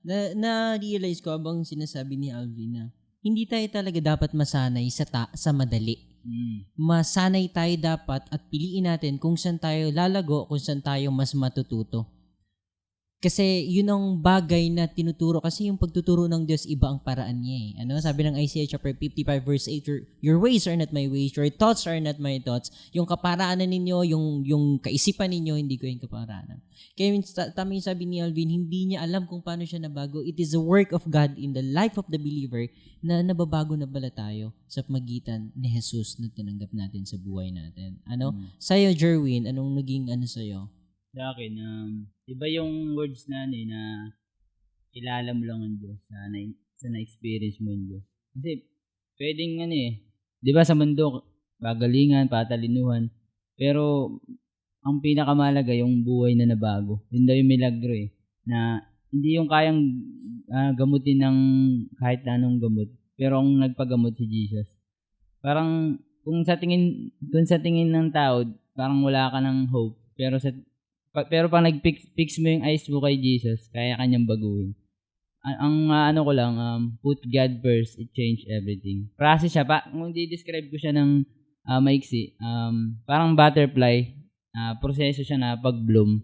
Na-realize ko habang sinasabi ni Alvin na hindi tayo talaga dapat masanay sa madali. Masanay tayo dapat at piliin natin kung saan tayo lalago, kung saan tayo mas matututo. Kasi yun ang bagay na tinuturo. Kasi yung pagtuturo ng Diyos, iba ang paraan niya eh. Ano? Sabi ng Isaiah chapter 55 verse 8, your ways are not my ways, your thoughts are not my thoughts. Yung kaparaanan ninyo, yung kaisipan ninyo, hindi ko yung kaparaanan. Kaya tama yung sabi ni Alvin, hindi niya alam kung paano siya nabago. It is a work of God in the life of the believer na nababago na bala tayo sa magitan ni Jesus na tinanggap natin sa buhay natin. Ano? Sa'yo, Jerwin, anong naging sa'yo? Sa akin, iba yung words na kilala mo lang ang Diyos sa na-experience mo yung Diyos. Kasi, pwedeng di ba sa mundo, pagalingan, patalinuhan, pero ang pinakamalaga yung buhay na nabago. Yun daw yung milagro na hindi yung kayang gamutin ng kahit na anong gamot, pero ang nagpagamot si Jesus. Parang, kung sa tingin ng tao, parang wala ka ng hope, pero pag nag-fix mo yung eyes mo kay Jesus, kaya kanyang baguhin. Ko lang, put God first, it changed everything. Process siya. Kung di-describe ko siya ng maiksi, parang butterfly, proseso siya na pag-bloom.